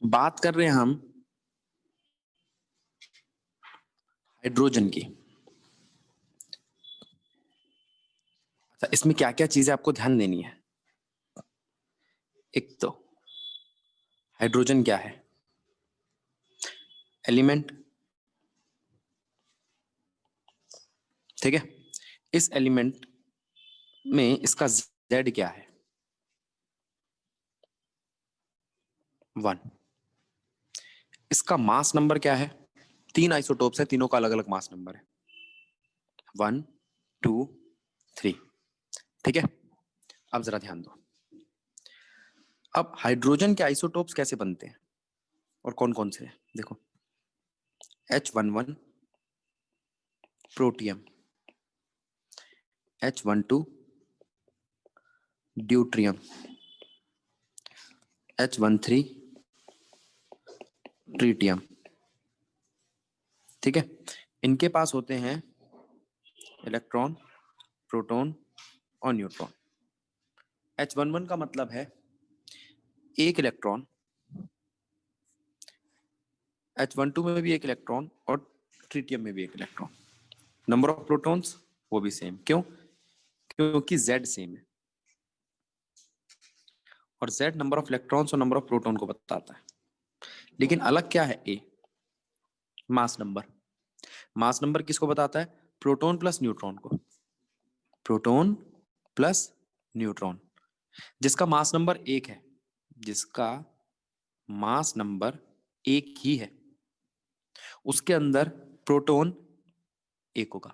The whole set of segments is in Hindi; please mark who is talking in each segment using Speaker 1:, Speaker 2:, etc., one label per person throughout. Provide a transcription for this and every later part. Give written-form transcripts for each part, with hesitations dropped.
Speaker 1: बात कर रहे हैं हम हाइड्रोजन की। अच्छा, इसमें क्या क्या चीजें आपको ध्यान देनी है। एक तो हाइड्रोजन क्या है, एलिमेंट, ठीक है। इस एलिमेंट में इसका Z क्या है, 1। इसका मास नंबर क्या है, 3 आइसोटोप्स है, तीनों का अलग अलग मास नंबर है, 1 2 3, ठीक है। अब जरा ध्यान दो, अब हाइड्रोजन के आइसोटोप्स कैसे बनते हैं और कौन कौन से हैं, देखो। H11 protium, H12 deuterium, H13 tritium, ठीक है। इनके पास होते हैं इलेक्ट्रॉन, प्रोटॉन और न्यूट्रॉन। H11 का मतलब है एक इलेक्ट्रॉन, H12 में भी एक इलेक्ट्रॉन और ट्रीटियम में भी एक इलेक्ट्रॉन। नंबर ऑफ प्रोटॉन्स वो भी सेम, क्यों, क्योंकि Z सेम है और Z नंबर ऑफ इलेक्ट्रॉन्स और नंबर ऑफ प्रोटॉन को बताता है। लेकिन अलग क्या है, A mass number. Mass number किसको बताता है, प्रोटॉन प्लस न्यूट्रॉन को, प्रोटॉन प्लस न्यूट्रॉन। जिसका मास नंबर 1 है, जिसका मास नंबर 1 ही है, उसके अंदर प्रोटॉन 1 होगा।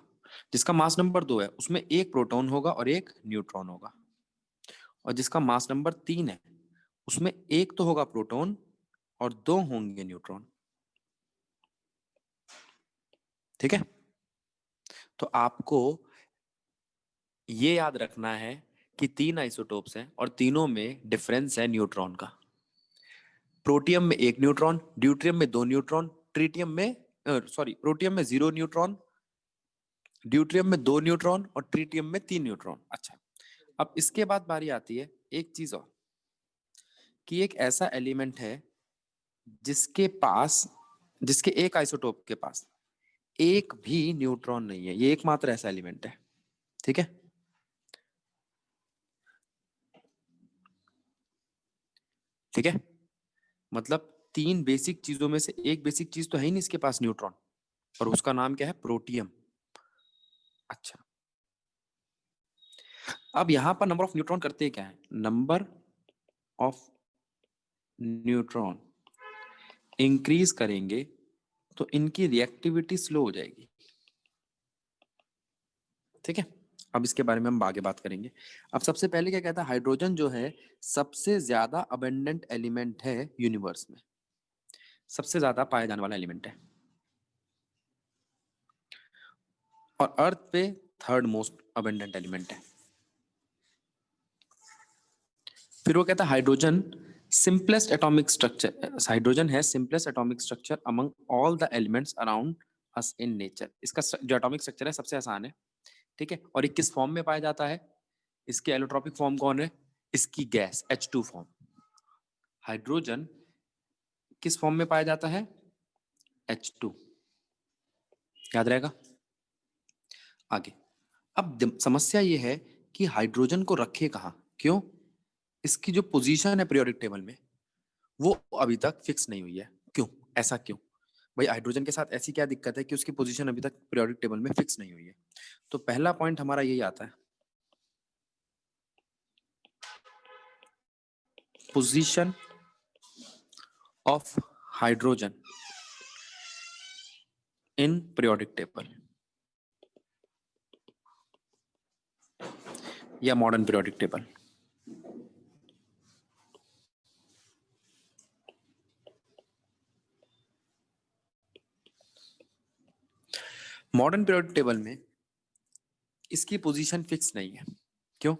Speaker 1: जिसका मास नंबर 2 है, उसमें एक प्रोटॉन होगा और एक न्यूट्रॉन होगा। और जिसका मास नंबर 3 है, उसमें एक तो होगा प्रोटॉन और 2 होंगे न्यूट्रॉन, ठीक है। तो आपको ये याद रखना है कि 3 आइसोटोप्स हैं और तीनों में डिफरेंस है न्यूट्रॉन का। प्रोटियम में 1 न्यूट्रॉन, ड्यूट्रियम में 2 न्यूट्रॉन, ट्रीटियम में प्रोटियम में 0 न्यूट्रॉन, ड्यूट्रियम में 2 न्यूट्रॉन और ट्रीटियम में 3 न्यूट्रॉन। अच्छा, अब इसके बाद बारी आती है एक चीज और, कि एक ऐसा एलिमेंट है जिसके एक आइसोटोप के पास एक भी न्यूट्रॉन नहीं है। ये एकमात्र ऐसा एलिमेंट है, ठीक है। ठीक है, मतलब 3 बेसिक चीजों में से एक बेसिक चीज तो है ही नहीं इसके पास, न्यूट्रॉन, और उसका नाम क्या है, प्रोटियम। अच्छा, अब यहां पर नंबर ऑफ न्यूट्रॉन करते क्या है, नंबर ऑफ न्यूट्रॉन इंक्रीज करेंगे तो इनकी रिएक्टिविटी स्लो हो जाएगी, ठीक है। अब इसके बारे में हम आगे बात करेंगे। अब सबसे पहले क्या कहता है, हाइड्रोजन जो है सबसे ज्यादा अबंडेंट एलिमेंट है यूनिवर्स में, सबसे ज्यादा पाया जाने वाला एलिमेंट है, और अर्थ पे 3rd मोस्ट अबंडेंट एलिमेंट है। फिर वो कहता है hydrogen simplest atomic structure, hydrogen है simplest atomic structure among all the elements around us in nature. इसका जो एटॉमिक स्ट्रक्चर है सबसे आसान है, ठीक है। और ये किस फॉर्म में पाया जाता है, इसके एलोट्रॉपिक फॉर्म कौन है, इसकी गैस H2 फॉर्म। हाइड्रोजन किस फॉर्म में पाया जाता है, H2, याद रहेगा। आगे, अब समस्या ये है कि हाइड्रोजन को रखे कहां, क्यों, इसकी जो पोजीशन है पीरियोडिक टेबल में वो अभी तक फिक्स नहीं हुई है। क्यों, ऐसा क्यों भाई, हाइड्रोजन के साथ ऐसी क्या दिक्कत है कि उसकी पोजीशन अभी तक पीरियोडिक टेबल में फिक्स नहीं हुई है। तो पहला पॉइंट हमारा यही आता है, position of hydrogen in periodic table या modern periodic table. Modern periodic table में इसकी पोजीशन फिक्स नहीं है, क्यों,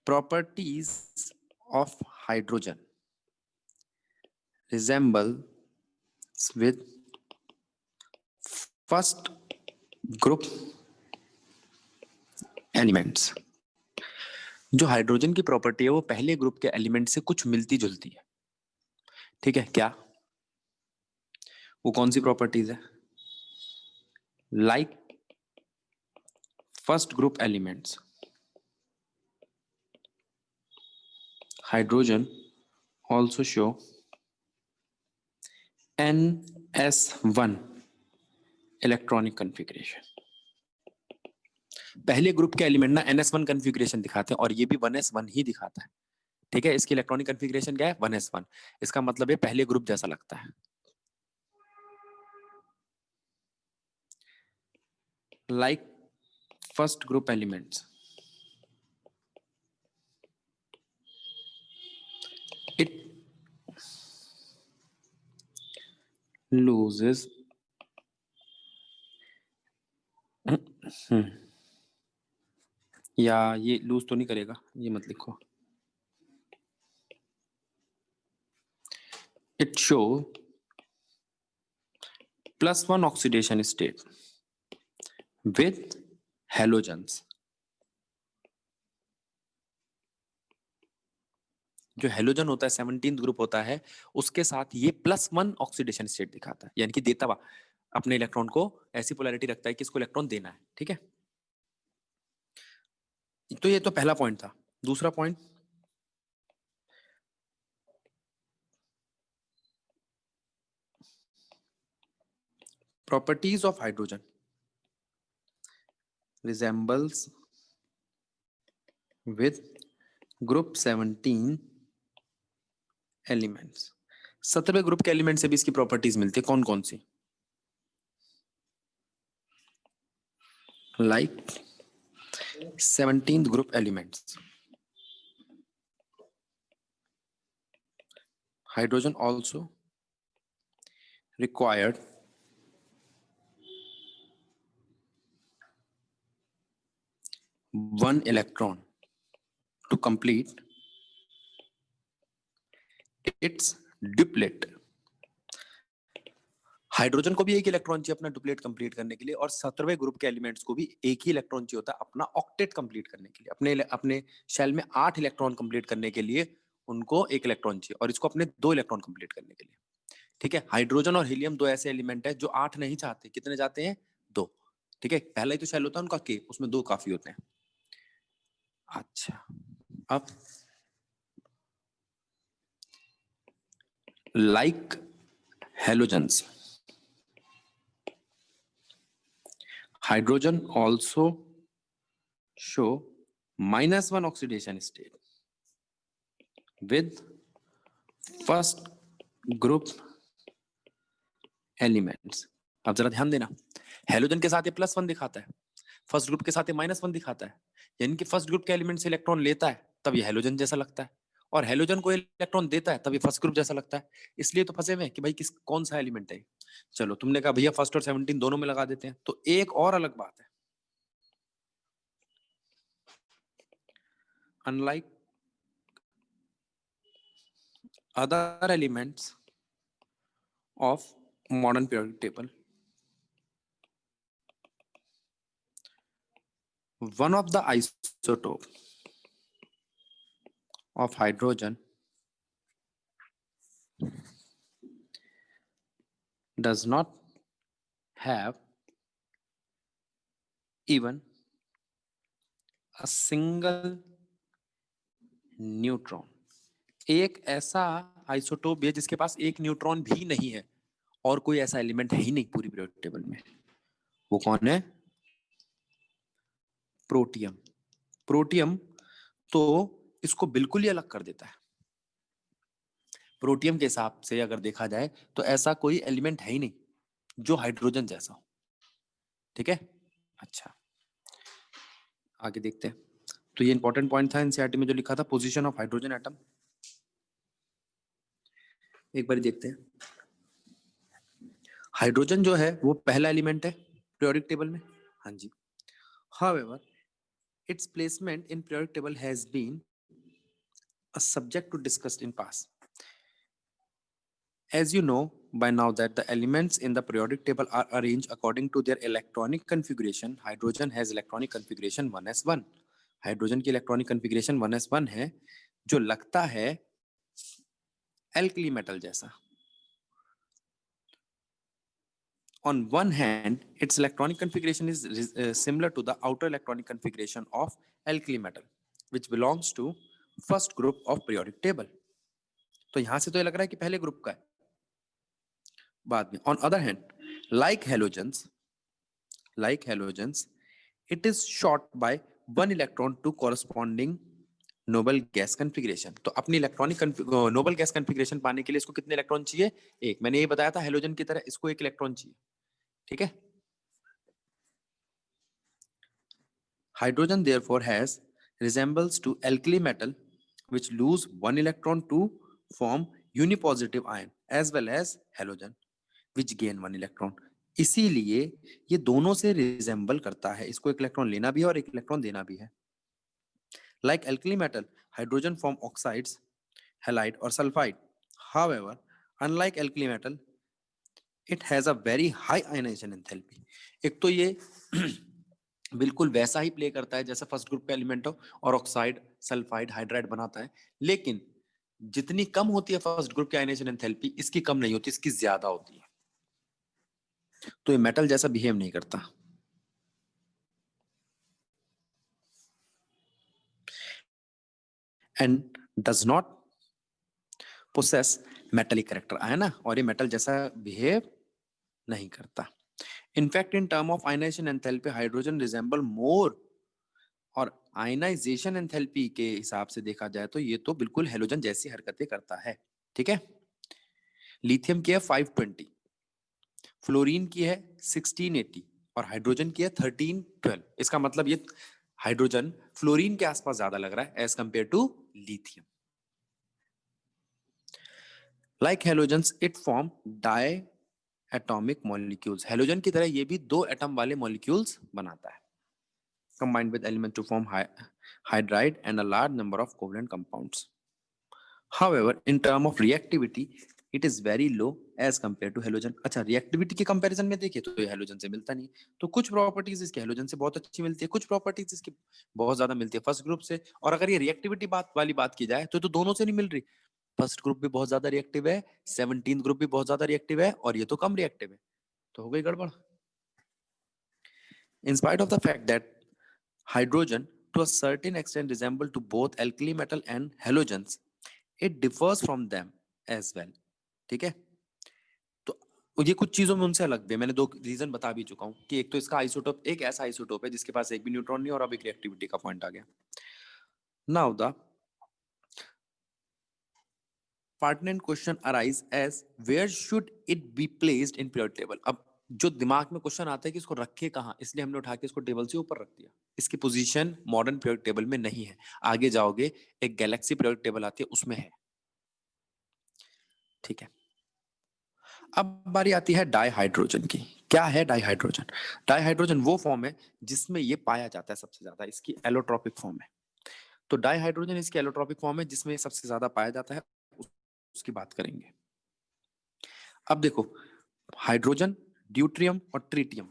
Speaker 1: properties of hydrogen resembles with first group elements। जो हाइड्रोजन की प्रॉपर्टी है वो पहले ग्रुप के एलिमेंट से कुछ मिलती जुलती है, ठीक है? क्या वो कौन सी प्रॉपर्टीज है? Like first group elements, hydrogen also show NS1 electronic configuration. पहले ग्रुप के एलिमेंट ना NS1 कॉन्फ़िगरेशन दिखाते हैं और ये भी 1s1 ही दिखाता है, ठीक है? इसकी इलेक्ट्रॉनिक कॉन्फ़िगरेशन क्या है? 1s1। इसका मतलब है पहले ग्रुप जैसा लगता है। Like first group elements, it loses या ये लूज तो नहीं करेगा, ये मत लिखो। It show +1 oxidation state with halogens. जो हेलोजन होता है 17th ग्रुप होता है, उसके साथ ये +1 ऑक्सीडेशन स्टेट दिखाता है, यानी कि देता हुआ अपने इलेक्ट्रॉन को ऐसी पोलैरिटी रखता है कि इसको इलेक्ट्रॉन देना है, ठीक है? तो ये तो पहला पॉइंट था। दूसरा point, properties of hydrogen resembles with group 17 elements. 17वें ग्रुप के एलिमेंट से भी इसकी प्रॉपर्टीज मिलती है। कौन कौन सी? Like 17th group elements, hydrogen also required one electron to complete its duplet। Hydrogen को भी एक इलेक्ट्रॉन चाहिए अपना डुप्लेट कंप्लीट करने के लिए, और 17वें ग्रुप के एलिमेंट्स को भी एक ही इलेक्ट्रॉन चाहिए होता है अपना ऑक्टेट कंप्लीट करने के लिए। अपने शेल में 8 इलेक्ट्रॉन कंप्लीट करने के लिए उनको एक इलेक्ट्रॉन चाहिए, और इसको अपने 2 इलेक्ट्रॉन कंप्लीट करने के लिए, ठीक है? हाइड्रोजन और हीलियम दो ऐसे एलिमेंट है जो 8 नहीं चाहते। कितने चाहते हैं? 2, ठीक है? पहला ही तो शेल होता है उनका के, उसमें 2 काफी होते हैं। अच्छा, अब like halogens, hydrogen also show -1 oxidation state with first group elements. अब जरा ध्यान देना, हेलोजन के साथ ये +1 दिखाता है, फर्स्ट ग्रुप के साथ ये -1 दिखाता है, यानी कि फर्स्ट ग्रुप के एलिमेंट से इलेक्ट्रॉन लेता है तब ये हेलोजन जैसा लगता है, और हेलोजन को इलेक्ट्रॉन देता है तब ये फर्स्ट ग्रुप जैसा लगता है। इसलिए तो फंसे हुए हैं कि भाई कौन सा एलिमेंट है। चलो, तुमने कहा भैया फर्स्ट और 17 दोनों में लगा देते हैं, तो एक और अलग बात है। Unlike other elements of modern periodic table, one of the isotope of hydrogen does not have even a single neutron। एक ऐसा आइसोटोप है जिसके पास एक न्यूट्रॉन भी नहीं है, और कोई ऐसा एलिमेंट है ही नहीं पूरी पीरियोडिक टेबल में। वो कौन है? प्रोटियम। प्रोटियम तो इसको बिल्कुल ही अलग कर देता है। प्रोटियम के हिसाब से अगर देखा जाए तो ऐसा कोई एलिमेंट है ही नहीं जो हाइड्रोजन जैसा हो, ठीक है? अच्छा, आगे देखते हैं। तो ये इंपॉर्टेंट पॉइंट था एनसीईआरटी में जो लिखा था, पोजीशन ऑफ हाइड्रोजन एटम। एक बार देखते हैं। हाइड्रोजन जो है वो पहला एलिमेंट है पीरियोडिक टेबल में, हाँ जी। However, its placement in periodic table has been a subject to discussed in past. As you know by now that the elements in the periodic table are arranged according to their electronic configuration. Hydrogen has electronic configuration 1s1, hydrogen की इलेक्ट्रॉनिक कॉन्फ़िगरेशन 1s1 है, जो लगता है एल्कली मेटल जैसा. On one hand, its electronic configuration is similar to the outer electronic configuration of alkali metal, which belongs to first group of periodic table. तो यहां से तो ये लग रहा है कि पहले ग्रुप का है. बाद में on other hand, like halogens, it is short by one electron to corresponding noble gas configuration. तो अपनी इलेक्ट्रॉनिक नोबल गैस कॉन्फ़िगरेशन पाने के लिए इसको कितने इलेक्ट्रॉन चाहिए? एक. मैंने ये बताया था हेलोजन की तरह इसको एक इलेक्ट्रॉन चाहिए. ठीक है. Hydrogen therefore has resembles to alkali metal which lose one electron to form unipositive ion as well as halogen which gain one electron. इसीलिए ये दोनों से रिजेंबल करता है. इसको एक इलेक्ट्रॉन लेना भी है और एक इलेक्ट्रॉन देना भी है. Like alkali metal, hydrogen form oxides, halide or sulfide. However, unlike alkali metal, it has a very high ionization enthalpy. एक तो ये बिल्कुल वैसा ही प्ले करता है जैसा फर्स्ट ग्रुप का एलिमेंट हो और ऑक्साइड सल्फाइड हाइड्राइड बनाता है, लेकिन जितनी कम होती है फर्स्ट ग्रुप की आयनाइजेशन एंथैल्पी, इसकी कम नहीं होती, इसकी ज्यादा होती है. तो ये मेटल जैसा बिहेव नहीं करता. And does not possess metallic character. आया ना. और ये मेटल जैसा बिहेव नहीं करता. In fact in term of ionisation enthalpy hydrogen resemble more. और आयनाइजेशन एंथैल्पी के हिसाब से देखा जाए तो ये तो बिल्कुल हेलोजन जैसी हरकतें करता है. ठीक है. लिथियम की है 520, फ्लोरीन की है 1680 और हाइड्रोजन की है 1312. इसका मतलब ये हाइड्रोजन फ्लोरीन के आसपास ज्यादा लग रहा है as compare to lithium. Like halogens it form diatomic molecules. Halogen की तरह ये भी दो एटम वाले मॉलिक्यूल्स बनाता है, combined with element to form hydride and a large number of covalent compounds. However, in term of reactivity, it is very low as compared to halogen. अच्छा, रिएक्टिविटी के कंपैरिजन में देखिए तो ये हेलोजन से मिलता नहीं. तो कुछ प्रॉपर्टीज इसके हेलोजन से बहुत अच्छी मिलती है, कुछ प्रॉपर्टीज इसकी बहुत ज्यादा मिलती है फर्स्ट ग्रुप से. और अगर ये रिएक्टिविटी बात की जाए तो दोनों से नहीं मिल रही. फर्स्ट ग्रुप भी बहुत ज्यादा रिएक्टिव है, 17th ग्रुप भी बहुत ज्यादा रिएक्टिव है और ये तो कम रिएक्टिव है. तो हो गई गड़बड़. In spite of the fact that hydrogen to a certain extent resemble to both alkali metal and halogens, it differs from them as well. ठीक है. तो ये कुछ चीजों में उनसे अलग भी है. मैंने दो रीजन बता भी चुका हूं कि एक तो इसका आइसोटोप एक ऐसा आइसोटोप है जिसके पास एक भी न्यूट्रॉन नहीं और अब एक रिएक्टिविटी का पॉइंट आ गया. Now the pertinent question arise as where should it be placed in periodic table. अब जो दिमाग में क्वेश्चन आता है कि इसको रखे कहां, इसलिए हमने उठा के इसको टेबल से ऊपर रख दिया. इसकी पोजीशन मॉडर्न पीरियोडिक टेबल में नहीं है. आगे जाओगे एक गैलेक्सी पीरियोडिक टेबल आती है उसमें है. ठीक है. अब बारी आती है डाइहाइड्रोजन की. क्या है डाइहाइड्रोजन? डाइहाइड्रोजन वो फॉर्म है जिसमें ये पाया जाता है सबसे ज्यादा. इसकी एलोट्रोपिक फॉर्म है. तो डाइहाइड्रोजन इसकी एलोट्रोपिक फॉर्म है जिसमें सबसे ज्यादा पाया जाता है. उसकी बात करेंगे. अब देखो हाइड्रोजन, ड्यूट्रियम और ट्रिटियम,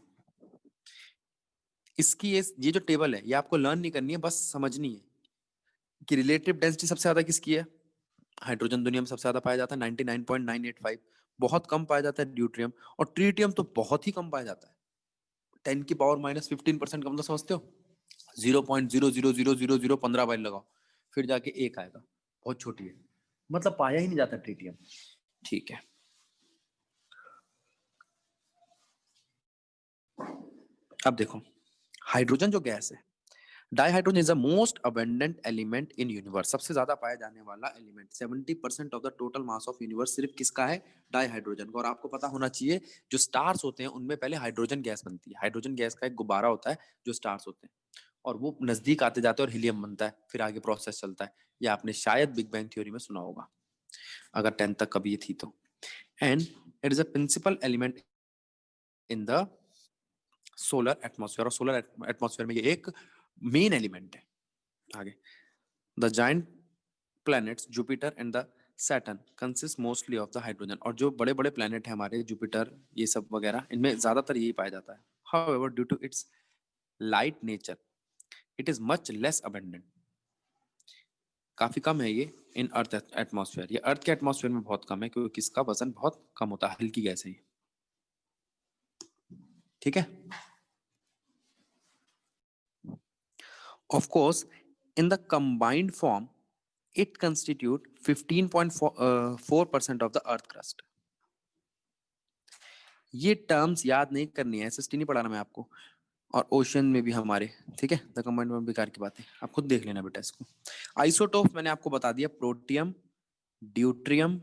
Speaker 1: इसकी ये जो टेबल है ये आपको लर्न नहीं करनी है, बस समझनी है कि रिलेटिव डेंसिटी सबसे ज्यादा किसकी है. हाइड्रोजन दुनिया में सबसे ज्यादा पाया जाता है 99.985. बहुत कम पाया जाता है ड्यूट्रियम. और ट्रिटियम तो बहुत ही कम पाया जाता है. 10 की पावर -15% कम. तो समझते हो 0.0000015 बार लगाओ फिर जाके एक आएगा. बहुत छोटी है, मतलब पाया ही नहीं जाता ट्रिटियम. ठीक है. अब देखो हाइड्रोजन जो गैस है, dihydrogen is the most abundant element in universe. सबसे ज्यादा पाया जाने वाला element. 70% of the total mass of universe सिर्फ किसका है? डाइहाइड्रोजन का. और आपको पता होना चाहिए जो स्टार्स होते हैं उनमें पहले हाइड्रोजन गैस बनती है. हाइड्रोजन गैस का एक गुब्बारा होता है जो स्टार्स होते हैं और वो नजदीक आते जाते हैं और हीलियम बनता है, फिर आगे प्रोसेस चलता है. ये आपने शायद बिग बैंग थ्योरी में सुना होगा अगर 10th तक कभी ये थी तो. And it is a principal element in the solar atmosphere. और सोलर एटमॉस्फेयर में ये एक मेन एलिमेंट है. आगे the giant planets Jupiter and the Saturn consist mostly of the hydrogen. और जो बड़े बड़े प्लैनेट है हमारे जुपिटर ये सब वगैरह, इनमें ज्यादातर यही पाया जाता है. However due to its light nature it is much less abundant, काफी कम है ये इन अर्थ एटमॉस्फेयर। ये अर्थ के एटमॉस्फेयर में बहुत कम है क्योंकि इसका वजन बहुत कम होता है, हल्की गैस है ये। ठीक है। Of course in the combined form it constitute 15.4% of the earth crust। ये टर्म्स याद नहीं करनी है, एसएसटी नहीं पढ़ाना मैं आपको, और ओशन में भी हमारे, ठीक है। द कंबाइंड फॉर्म बेकार की बात है, आप खुद देख लेना बेटा इसको। आइसोटोप मैंने आपको बता दिया, प्रोटियम, ड्यूट्रियम,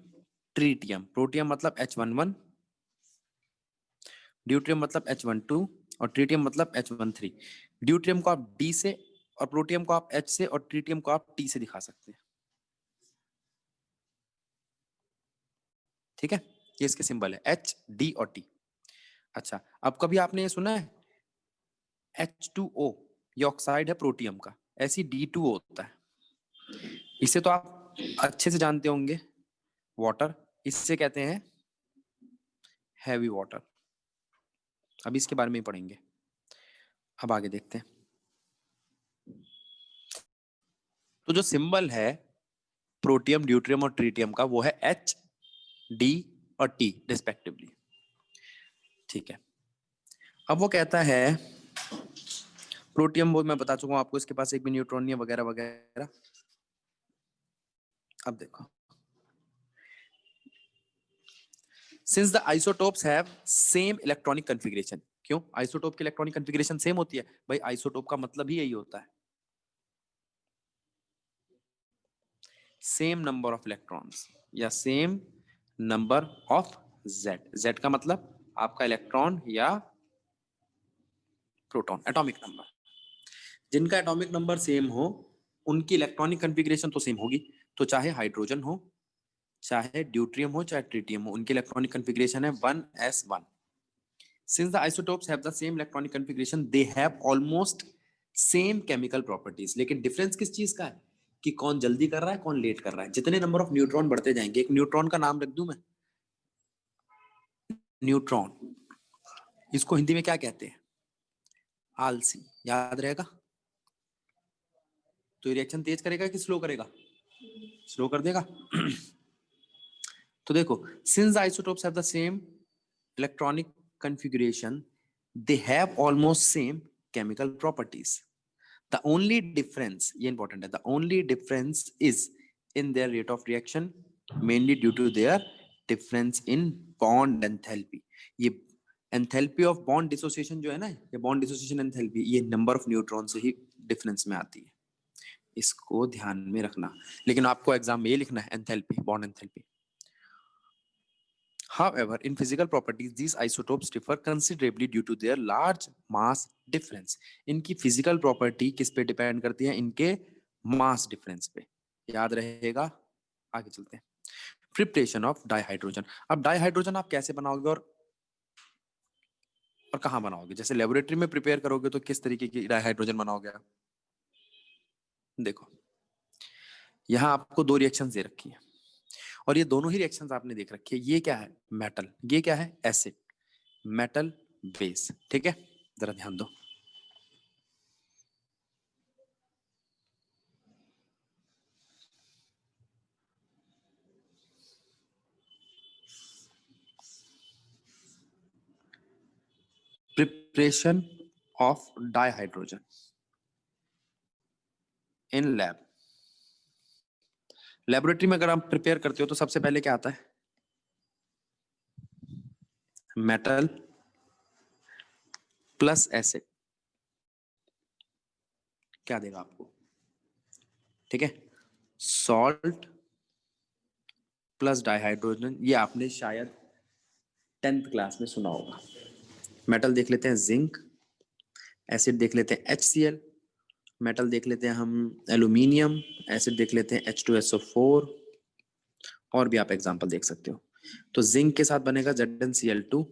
Speaker 1: ट्रीटियम। प्रोटियम मतलब H11, ड्यूट्रियम मतलब H12 और ट्रीटियम मतलब H13। ड्यूट्रियम को आप डी से और प्रोटियम को आप H से और ट्रीटियम को आप T से दिखा सकते हैं। ठीक है, ये इसके सिंबल है H, D और T। अच्छा, अब कभी आपने ये सुना है H2O, ये ऑक्साइड है प्रोटियम का, ऐसी D2O होता है। इसे तो आप अच्छे से जानते होंगे, वाटर, इससे कहते हैं हैवी वाटर। अभी इसके बारे में ही पढ़ेंगे। अब आगे देखते हैं। तो जो सिंबल है प्रोटियम, ड्यूट्रियम और ट्रीटियम का, वो है H, D और T रिस्पेक्टिवली। ठीक है, अब वो कहता है प्रोटियम, वो मैं बता चुका हूं आपको, इसके पास एक भी न्यूट्रॉन नहीं है वगैरह वगैरह। अब देखो, since the isotopes have same electronic configuration. क्यों? आइसोटोप की इलेक्ट्रॉनिक कॉन्फ़िगरेशन सेम होती है भाई, आइसोटोप का मतलब ही यही होता है, सेम नंबर ऑफ इलेक्ट्रॉन्स या same number of Z. Z का मतलब आपका इलेक्ट्रॉन या प्रोटॉन, एटॉमिक नंबर। जिनका एटॉमिक नंबर सेम हो उनकी इलेक्ट्रॉनिक कॉन्फ़िगरेशन तो सेम होगी। तो चाहे हाइड्रोजन हो, चाहे ड्यूट्रियम हो, चाहे ट्रिटियम हो, उनकी इलेक्ट्रॉनिक कॉन्फ़िगरेशन है 1s1। Since the isotopes have the same electronic configuration, they have almost same chemical properties। लेकिन डिफरेंस किस चीज का है कि कौन जल्दी कर रहा है, कौन लेट कर रहा है। जितने नंबर ऑफ न्यूट्रॉन बढ़ते जाएंगे, एक न्यूट्रॉन का नाम रख दूं मैं, न्यूट्रॉन, इसको हिंदी में क्या कहते हैं? आलसी। याद रहेगा? तो रिएक्शन तेज करेगा कि स्लो करेगा? स्लो कर देगा। तो देखो, since the isotopes have the same electronic configuration, they have almost same chemical properties। The only difference, ये important है, the only difference is in their rate of reaction, mainly due to their difference in bond enthalpy। ये enthalpy of bond dissociation जो है ना, ये bond dissociation enthalpy, ये number of neutron से ही difference में आती है, इसको ध्यान में रखना। लेकिन आपको एग्जाम में ये लिखना है enthalpy, bond enthalpy। However, in physical properties, these isotopes differ considerably due to their large mass difference। इनकी physical property किस पे depend करती है? इनके mass difference पे। याद रहेगा? आगे चलते हैं। Preparation of dihydrogen। अब डाइहाइड्रोजन आप कैसे बनाओगे और कहाँ बनाओगे? जैसे लेबोरेटरी में प्रिपेयर करोगे तो किस तरीके की डाइहाइड्रोजन बनाओगे आप? देखो, यहाँ आपको दो रिएक्शंस दे रखी है और ये दोनों ही रिएक्शंस आपने देख रखी है। ये क्या है? मेटल। ये क्या है? एसिड। Metal base. ठीक है, जरा ध्यान दो। Preparation of dihydrogen in lab. Laboratory में अगर आप प्रिपेयर करते हो तो सबसे पहले क्या आता है? मेटल प्लस एसिड, क्या देगा आपको? ठीक है, सॉल्ट प्लस डाइहाइड्रोजन। ये आपने शायद 10th क्लास में सुना होगा। मेटल देख लेते हैं, जिंक। एसिड देख लेते हैं HCl। मेटल देख लेते हैं हम एल्यूमिनियम। एसिड देख लेते हैं H2SO4। और भी आप एग्जांपल देख सकते हो। तो जिंक के साथ बनेगा ZnCl2,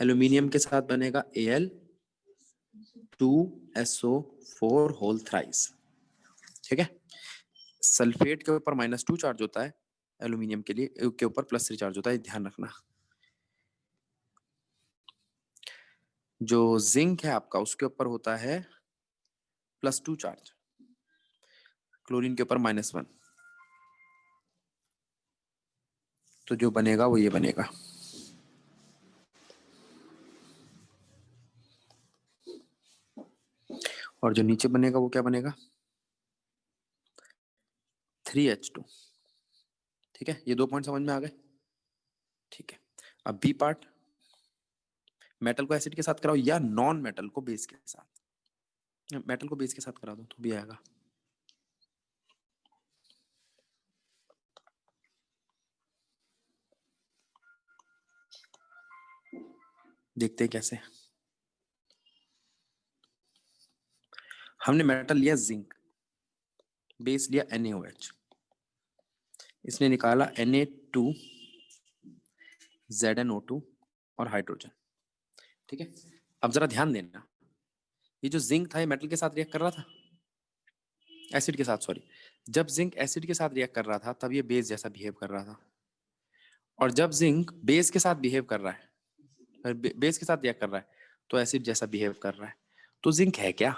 Speaker 1: एल्यूमिनियम के साथ बनेगा Al2SO4 होल थ्राइस। ठीक है, सल्फेट के ऊपर -2 चार्ज होता है, एल्यूमिनियम के लिए के ऊपर +3 चार्ज होता है, ध्यान रखना। जो जिंक है आपका, उसके ऊपर होता है +2 चार्ज, क्लोरीन के ऊपर -1, तो जो बनेगा वो ये बनेगा। और जो नीचे बनेगा वो क्या बनेगा? 3H2। ठीक है, ये 2 पॉइंट समझ में आ गए? ठीक है, अब बी पार्ट, मेटल को एसिड के साथ कराओ या नॉन मेटल को बेस के साथ। मेटल को बेस के साथ करा दो तो भी आएगा। देखते हैं कैसे। हमने मेटल लिया जिंक, बेस लिया NaOH, इसने निकाला Na2 ZnO2 और हाइड्रोजन। ठीक है, अब जरा ध्यान देना, ये जो जिंक था ये मेटल के साथ रिएक्ट कर रहा था, एसिड के साथ, सॉरी। जब जिंक एसिड के साथ रिएक्ट कर रहा था तब ये बेस जैसा बिहेव कर रहा था, और जब जिंक बेस के साथ बिहेव कर रहा है, बेस के साथ रिएक्ट कर रहा है, तो एसिड जैसा बिहेव कर रहा है। तो जिंक है क्या?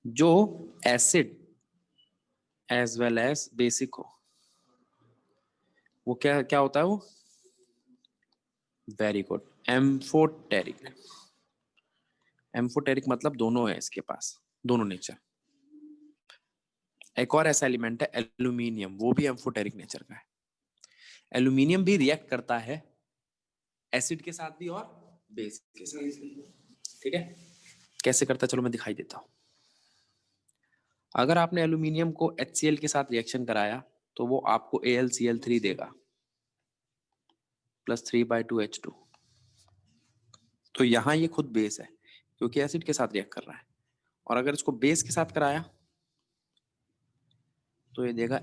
Speaker 1: जो acid as well as basic हो, वो क्या क्या होता है वो? Very good, amphoteric. एम्फोटेरिक मतलब दोनों है इसके पास, दोनों नेचर। एक और ऐसा एलिमेंट है एल्यूमिनियम, वो भी एम्फोटेरिक नेचर का है। एल्यूमिनियम भी रिएक्ट करता है एसिड के साथ भी और बेस के साथ भी। ठीक है, कैसे करता है चलो मैं दिखाई देता हूं। अगर आपने एल्यूमिनियम को HCl के साथ रिएक्शन कराया तो वो आपको AlCl3 देगा, +3/2H2। तो यहां ये खुद बेस है क्योंकि एसिड के साथ रिएक्ट कर रहा है, और अगर इसको बेस के साथ कराया तो ये देगा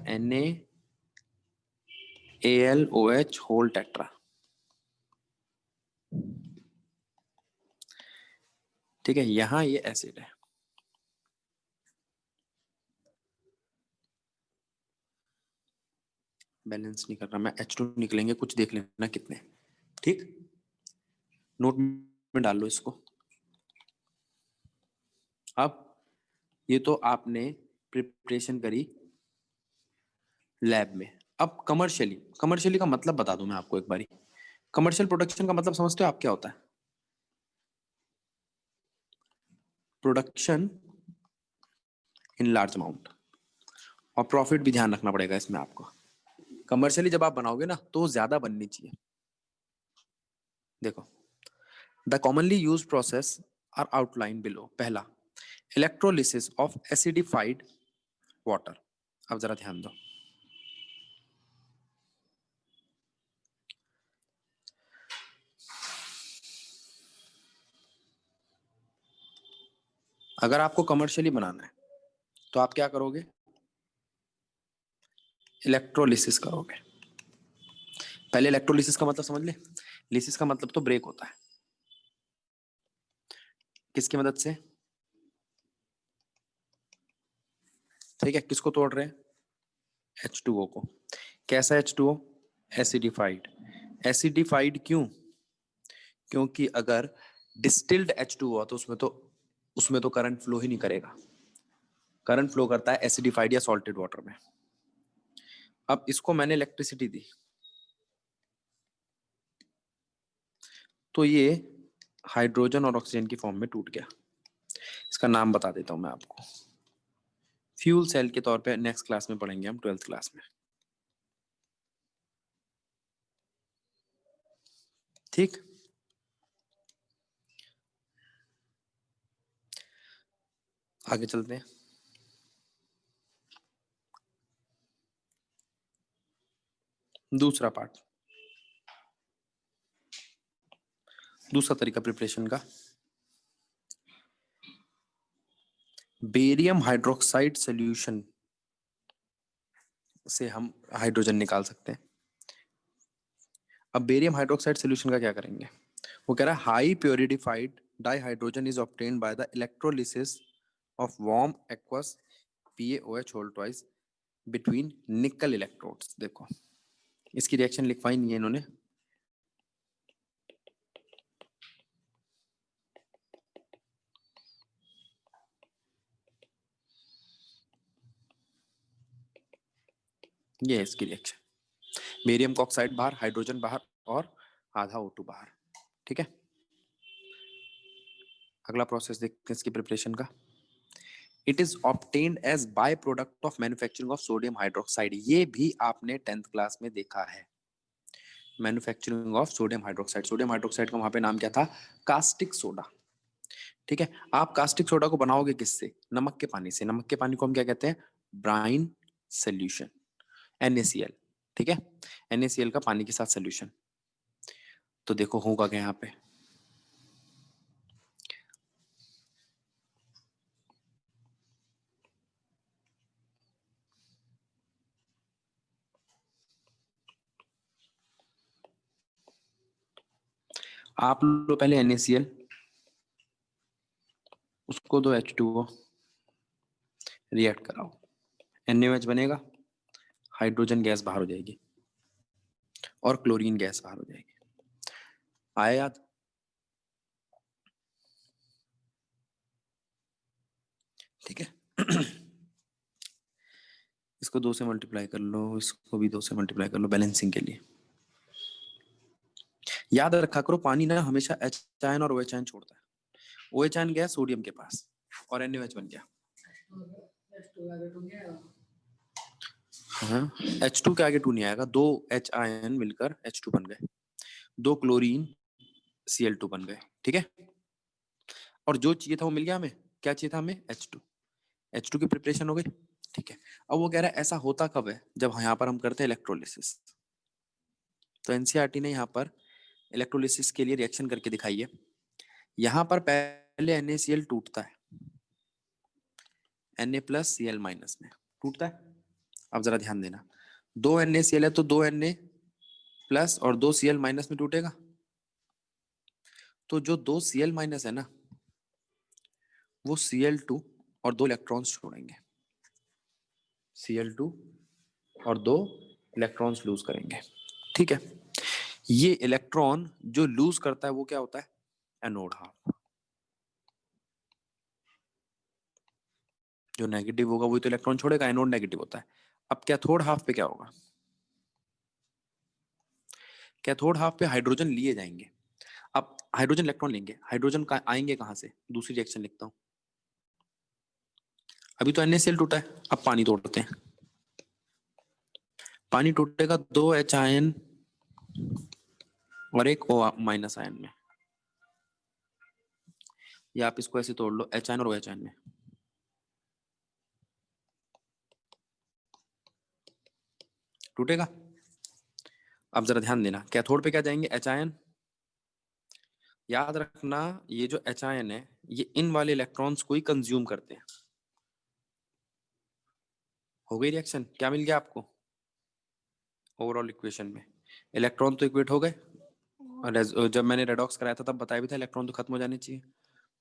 Speaker 1: NaAlOH होल टेट्रा। ठीक है, यहां ये एसिड है, बैलेंस नहीं कर रहा मैं, H2 निकलेंगे कुछ, देख लेना कितने। ठीक, नोट में डाल लो इसको। अब ये तो आपने प्रिपरेशन करी लैब में। अब कमर्शियली, कमर्शियली का मतलब बता दूं मैं आपको एक बारी। कमर्शियल प्रोडक्शन का मतलब समझते हो आप क्या होता है? प्रोडक्शन इन लार्ज अमाउंट, और प्रॉफिट भी ध्यान रखना पड़ेगा इसमें आपको। कमर्शियली जब आप बनाओगे ना तो ज्यादा बननी चाहिए। देखो, the commonly use process are outline below. पहला, इलेक्ट्रोलिसिस ऑफ एसिडिफाइड वाटर। अब जरा ध्यान दो, अगर आपको कमर्शियली बनाना है तो आप क्या करोगे? इलेक्ट्रोलिसिस करोगे। पहले इलेक्ट्रोलिसिस का मतलब समझ ले। लिसिस का मतलब तो ब्रेक होता है, किसकी मदद से? ठीक है, किसको तोड़ रहे हैं? H2O को। कैसा H2O? एसिडिफाइड। एसिडिफाइड क्यों? क्योंकि अगर डिस्टिल्ड H2O हुआ तो उसमें तो करंट फ्लो ही नहीं करेगा। करंट फ्लो करता है एसिडिफाइड या सॉल्टेड वाटर में। अब इसको मैंने इलेक्ट्रिसिटी दी तो ये हाइड्रोजन और ऑक्सीजन की फॉर्म में टूट गया। इसका नाम बता देता हूं मैं आपको, फ्यूल सेल के तौर पे नेक्स्ट क्लास में पढ़ेंगे हम, 12th क्लास में। ठीक, आगे चलते हैं। दूसरा पार्ट, दूसरा तरीका प्रिपरेशन का, बेरियम हाइड्रोक्साइड सॉल्यूशन से हम हाइड्रोजन निकाल सकते हैं। अब बेरियम हाइड्रोक्साइड सॉल्यूशन का क्या करेंगे? वो कह रहा है high purified dihydrogen is obtained by the electrolysis of warm aqueous PaOH whole twice between nickel electrodes. देखो, इसकी रिएक्शन लिखवाई नहीं है इन्होंने, ये है इसकी रिएक्शन, बेरियम का ऑक्साइड बाहर, हाइड्रोजन बाहर और आधा O2 बाहर। ठीक है, अगला प्रोसेस देखते हैं इसकी प्रिपरेशन का। It is obtained as by product of manufacturing of sodium hydroxide. ये भी आपने 10th क्लास में देखा है, manufacturing of sodium hydroxide. Sodium hydroxide का वहां पे नाम क्या था? Caustic soda. ठीक है, आप कास्टिक सोडा को बनाओगे किससे? नमक के पानी से। नमक के पानी को हम क्या कहते हैं? Brine solution, NaCl। ठीक है, NaCl का पानी के साथ सोल्यूशन। तो देखो होगा क्या यहाँ पे, आप लो पहले NaCl, उसको दो H2O, रिएक्ट कराओ, NaOH बनेगा, हाइड्रोजन गैस बाहर हो जाएगी और क्लोरीन गैस बाहर हो जाएगी। आया याद? ठीक है इसको 2 से मल्टीप्लाई कर लो, इसको भी 2 से मल्टीप्लाई कर लो बैलेंसिंग के लिए। याद रखा करो पानी ना हमेशा H आयन और OH आयन छोड़ता है। OH आयन गया सोडियम के पास और NaOH बन गया। हाँ, H2 के आगे 2 नहीं आएगा, 2 H आयन मिलकर H2 बन गए, 2 क्लोरीन Cl2 बन गए। ठीक है, और जो चाहिए था वो मिल गया हमें। क्या चाहिए था हमें? H2 की प्रिपरेशन हो गई। ठीक है, अब वो कह रहा है ऐसा होता कब है? जब यहाँ पर हम करते हैं इलेक्ट्रोलिसिस। तो एनसीईआरटी ने यहाँ पर इलेक्ट्रोलिसिस के लिए रिएक्शन करके दिखाई है। यहाँ पर पहले NaCl टूटता है, Na+Cl- में टूटता है। अब जरा ध्यान देना, 2 NaCl है तो 2 Na+ और 2 Cl- में टूटेगा। तो जो 2 Cl- है ना, वो Cl2 और 2 इलेक्ट्रॉन्स छोड़ेंगे, Cl2 और 2 इलेक्ट्रॉन्स लूज करेंगे। ठीक है, ये इलेक्ट्रॉन जो लूज करता है वो क्या होता है? Anode half. जो नेगेटिव होगा वही तो इलेक्ट्रॉन छोड़ेगा, एनोड नेगेटिव होता है। अब कैथोड हाफ पे क्या होगा? कैथोड हाफ पे हाइड्रोजन लिए जाएंगे। अब हाइड्रोजन इलेक्ट्रॉन लेंगे, हाइड्रोजन का आएंगे कहां से? दूसरी रिएक्शन लिखता हूं। अभी तो NaCl टूटा है, अब पानी तोड़ते हैं। पानी टूटेगा 2 H आयन और एक O- आयन में, या आप इसको ऐसे तोड़ लो, H आयन और OH आयन में। टूटेगा। अब जरा ध्यान देना, कैथोड पे क्या जाएंगे? H ion. याद रखना ये जो H आयन है ये इन वाले इलेक्ट्रॉन्स को ही कंज्यूम करते हैं। हो गई रिएक्शन, क्या मिल गया आपको ओवरऑल इक्वेशन में? इलेक्ट्रॉन तो इक्वेट हो गए, और जब मैंने रेडॉक्स कराया था तब बताया भी था इलेक्ट्रॉन तो खत्म हो जाने चाहिए।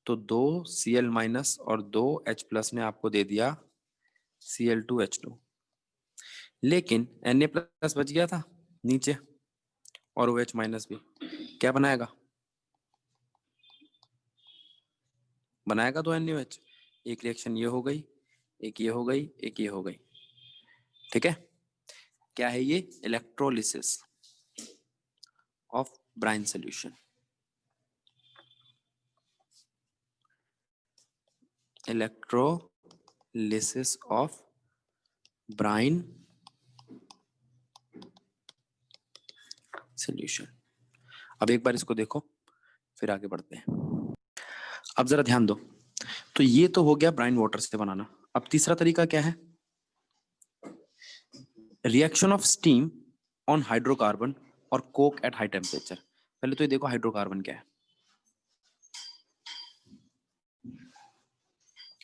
Speaker 1: तो 2 Cl- और 2 H+ ने आपको दे दिया Cl2H2, लेकिन Na+ बच गया था नीचे और OH- भी। क्या बनाएगा? बनाएगा तो NaOH। एक रिएक्शन ये हो गई, एक ये हो गई, एक ये हो गई। ठीक है, क्या है ये? Electrolysis of brine solution. Electrolysis of brine solution. अब एक बार इसको देखो, फिर आगे बढ़ते हैं। अब जरा ध्यान दो, तो ये तो हो गया ब्राइन वाटर से बनाना। अब तीसरा तरीका क्या है? Reaction of steam on hydrocarbon और कोक एट हाई टेम्परेचर। पहले तो ये देखो हाइड्रोकार्बन क्या है।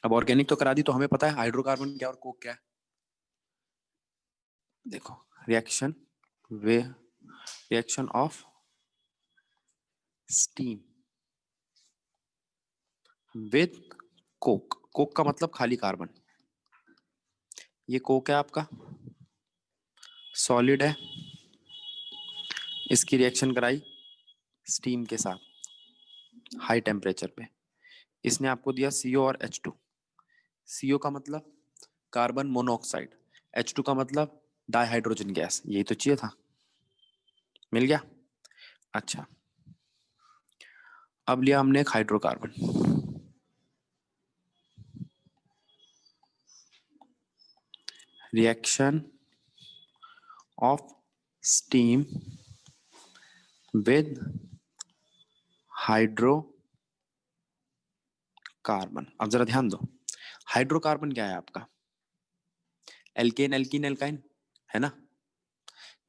Speaker 1: अब ऑर्गेनिक तो करा दी तो हमें पता है हाइड्रोकार्बन क्या और कोक क्या है। देखो reaction way reaction of steam with Coke. Coke का मतलब खाली कार्बन। ये कोक है आपका, सॉलिड है, इसकी रिएक्शन कराई स्टीम के साथ हाई टेम्परेचर पे। इसने आपको दिया CO और H2। CO का मतलब कार्बन मोनोऑक्साइड, H2 का मतलब डाइहाइड्रोजन गैस, यही तो चाहिए था, मिल गया। अच्छा, अब लिया हमने एक hydrocarbon, reaction of steam with hydrocarbon. अब जरा ध्यान दो, हाइड्रोकार्बन क्या है आपका? एल्केन, एल्कीन, एल्काइन, है ना?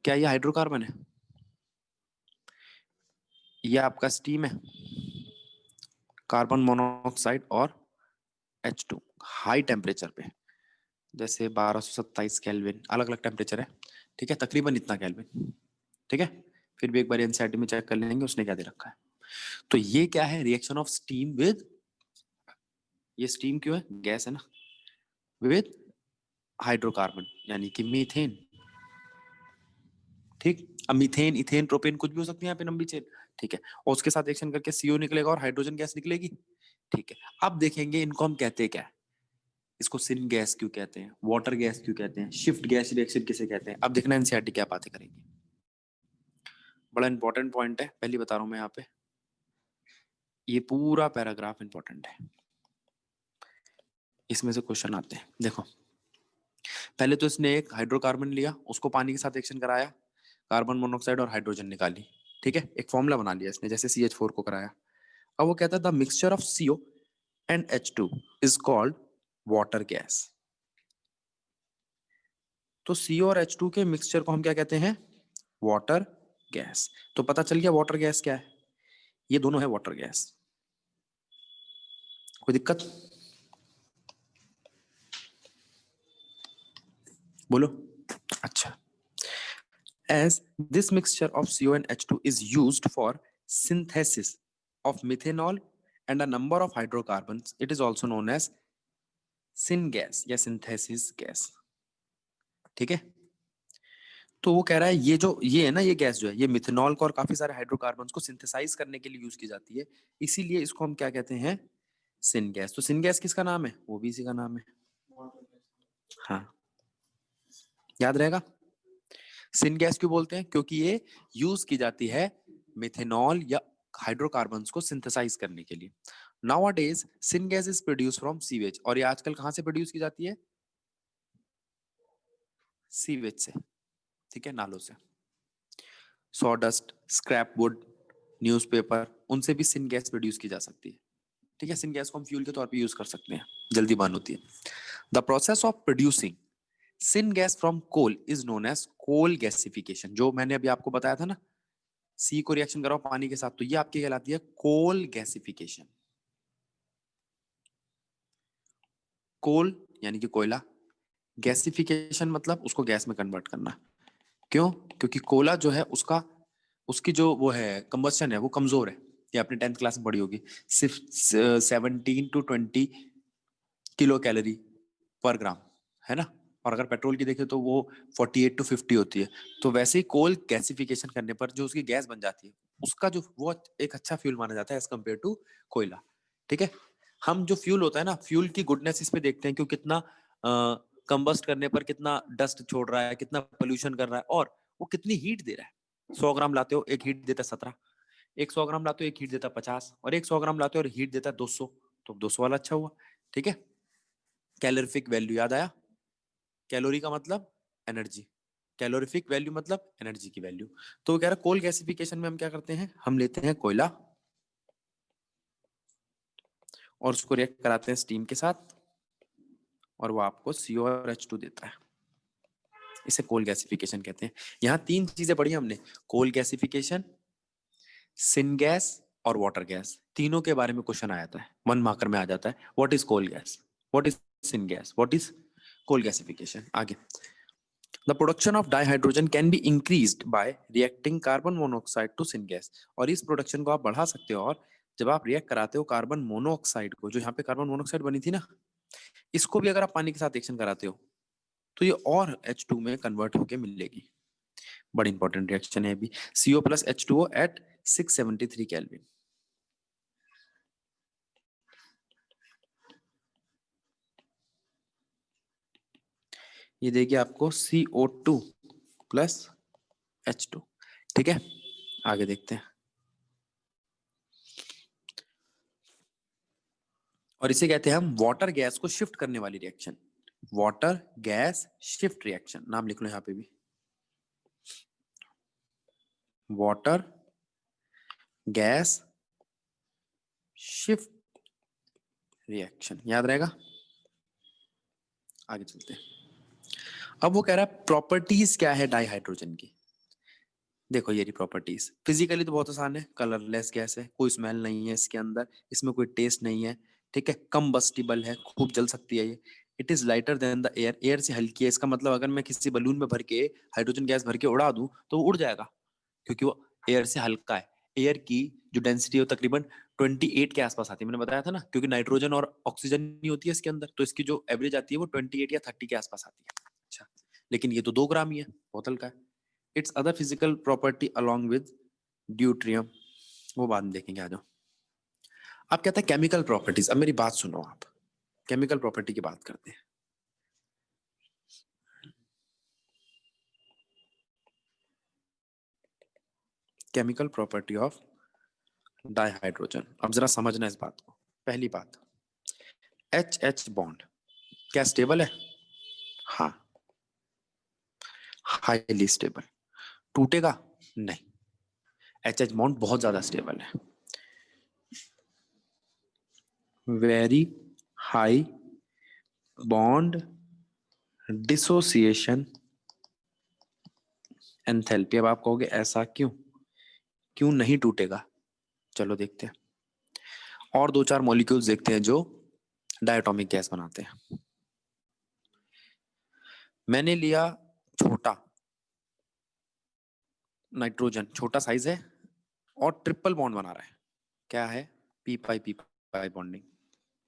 Speaker 1: क्या ये हाइड्रोकार्बन है? ये आपका स्टीम है, कार्बन मोनोऑक्साइड और H2 हाई टेम्परेचर पे, जैसे 1227 केल्विन, अलग अलग टेम्परेचर है, ठीक है, तकरीबन इतना केल्विन, ठीक है। फिर भी एक बार एनसीईआरटी में चेक कर लेंगे उसने क्या दे रखा है। तो ये क्या है? रिएक्शन ऑफ स्टीम विद, ये स्टीम क्यों है? गैस है ना, विद हाइड्रोकार्बन यानी कि मीथेन, ठीक। अब मीथेन, इथेन, प्रोपेन कुछ भी हो सकती है यहाँ पे, लंबी चेन, ठीक है। और उसके साथ रिएक्शन करके CO निकलेगा और हाइड्रोजन गैस निकलेगी, ठीक है। अब देखेंगे इनको हम कहते हैं क्या, इसको सिन गैस क्यों कहते हैं, वाटर गैस क्यों कहते हैं, शिफ्ट गैस रिएक्शन किसे कहते हैं। अब देखना एनसीईआरटी क्या बातें करेंगे, बड़ा इंपॉर्टेंट पॉइंट है, पहले बता रहा हूं मैं यहाँ पे, ये पूरा पैराग्राफ इंपॉर्टेंट है, इसमें से क्वेश्चन आते हैं। देखो, पहले तो इसने एक हाइड्रोकार्बन लिया, उसको पानी के साथ रिएक्शन कराया, कार्बन मोनोऑक्साइड और हाइड्रोजन निकाली, ठीक है, एक फॉर्मूला बना लिया इसने, जैसे CH4 को कराया। अब वो कहता है the mixture of CO and H2 is called water gas. तो CO और H2 के मिक्सचर को हम क्या कहते हैं? Water gas. तो पता चल गया वाटर गैस क्या है, ये दोनों है वाटर गैस। कोई दिक्कत? बोलो। अच्छा, as this mixture of CO and H2 is used for synthesis of methanol and a number of hydrocarbons, it is also known as syngas या synthesis gas, ठीक है। तो वो कह रहा है ये है ना, ये गैस जो है, ये मिथेनॉल को और काफी सारे हाइड्रोकार्बन्स को सिंथेसाइज करने के लिए यूज की जाती है, इसीलिए इसको हम क्या कहते हैं? Syn gas. तो सिन गैस किसका नाम है? वो भी इसी का नाम है, हाँ, याद रहेगा। सिन गैस क्यों बोलते हैं? क्योंकि ये यूज की जाती है मिथेनॉल या हाइड्रोकार्बन्स को सिंथेसाइज करने के लिए। Nowadays syn gas is produce from sewage, और ये आजकल कहां से प्रोड्यूस की जाती है? सीवेज से, ठीक है, नालों से। सॉडस्ट, स्क्रैप वुड, न्यूज़पेपर, उनसे भी सिन गैस प्रोड्यूस की जा सकती है, ठीक है। सिन गैस को हम फ्यूल के तौर पे यूज कर सकते हैं, जल्दी बर्न होती है। The process of producing syn gas from coal is known as coal gasification. जो मैंने अभी आपको बताया था ना, सी को रिएक्शन कराओ पानी के साथ, तो ये आपकी कहलाती है कोल गैसिफिकेशन। कोल यानी कि कोयला, गैसिफिकेशन मतलब उसको गैस में कन्वर्ट करना। क्यों? क्योंकि कोला जो है उसका, उसकी जो वो है कंबस्शन है वो कमजोर है, ये आपने 10th क्लास में पढ़ी होगी, सिर्फ 17 to 20 किलो कैलोरी पर ग्राम, है ना। और अगर पेट्रोल की देखें तो वो 48 to 50 होती है। तो वैसे ही कोल गैसिफिकेशन करने पर जो उसकी गैस बन जाती है, उसका जो वो एक अच्छा फ्यूल माना जाता है एज कम्पेयर टू कोयला, ठीक है। हम जो फ्यूल होता है ना, फ्यूल की गुडनेस इस पे देखते हैं कि कितना कंबस्ट करने पर कितना डस्ट छोड़ रहा है, कितना पोल्यूशन कर रहा है, और वो कितनी हीट दे रहा है। 100 ग्राम लाते हो, एक हीट देता 17, 100 ग्राम लाते हो एक हीट देता 50, और 100 ग्राम लाते हो और हीट देता 200, तो 200 वाला अच्छा हुआ, ठीक है। कैलोरीफिक वैल्यू याद आया? कैलोरी का मतलब एनर्जी, कैलोरीफिक वैल्यू मतलब एनर्जी की वैल्यू। तो वो कह रहा है कोल गैसिफिकेशन में हम क्या करते हैं, हम लेते हैं कोयला और उसको रिएक्ट कराते हैं स्टीम के साथ, और वो आपको CO और H2 देता है, इसे कोल गैसिफिकेशन कहते हैं। यहाँ 3 चीजें पढ़ी हमने, कोल गैसिफिकेशन, सिन गैस और वाटर गैस। तीनों के बारे में क्वेश्चन आया था, 1 मार्कर में आ जाता है, what is coal gas, what is syn gas, what is coal gasification. आगे, the production of dihydrogen can be increased by reacting carbon monoxide to syngas। और इस प्रोडक्शन को आप बढ़ा सकते हो, और जब आप रिएक्ट कराते हो कार्बन मोनोऑक्साइड को, जो यहाँ पे कार्बन मोनोऑक्साइड बनी थी ना, इसको भी अगर आप पानी के साथ रिएक्शन कराते हो तो ये और H2 में कन्वर्ट होके मिलेगी। बड़ी इंपॉर्टेंट रिएक्शन है अभी, CO plus H2O eight 673 kelvin. ये देगी आपको CO2 प्लस H2। ठीक है, आगे देखते हैं। और इसे कहते हैं हम वाटर गैस को शिफ्ट करने वाली reaction. Water gas shift reaction, नाम लिख लो यहां पे भी, वाटर गैस शिफ्ट रिएक्शन, याद रहेगा। आगे चलते हैं। अब वो कह रहा है प्रॉपर्टीज क्या है डाइहाइड्रोजन की। देखो ये रही प्रॉपर्टीज। फिजिकली तो बहुत आसान है, कलरलेस गैस है, कोई स्मेल नहीं है इसके अंदर, इसमें कोई टेस्ट नहीं है, ठीक है, कंबस्टिबल है, खूब जल सकती है ये। It is lighter than the air, air से हल्की है। इसका मतलब अगर मैं किसी बलून में भर के हाइड्रोजन गैस भर के उड़ा दूं तो वो उड़ जाएगा, क्योंकि वो एयर से हल्का है। एयर की जो डेंसिटी है वो तकरीबन 28 के आसपास आती है, मैंने बताया था ना, क्योंकि नाइट्रोजन और ऑक्सीजन नहीं होती है इसके अंदर, तो इसकी जो एवरेज आती है वो 28 या 30 के आसपास आती है। अच्छा, लेकिन ये तो 2 ग्राम ही है, बहुत हल्का है। It's other physical property along with deuterium, वो बाद में देखेंगे, आ जाओ। आप कहते हैं केमिकल प्रॉपर्टीज। अब मेरी बात सुनो, आप केमिकल प्रॉपर्टी की बात करते हैं। केमिकल प्रॉपर्टी ऑफ डाइहाइड्रोजन, अब जरा समझना इस बात को। पहली बात, एच बॉन्ड क्या स्टेबल है? हाँ, हाईली स्टेबल। टूटेगा नहीं। एच बॉन्ड बहुत ज्यादा स्टेबल है, very high bond dissociation enthalpy. अब आप कहोगे ऐसा क्यों, क्यों नहीं टूटेगा? चलो देखते हैं। और 2-4 मॉलिक्यूल्स देखते हैं जो डायटोमिक गैस बनाते हैं। मैंने लिया छोटा नाइट्रोजन, छोटा साइज है और ट्रिपल बॉन्ड बना रहा है। क्या है? P pi bonding.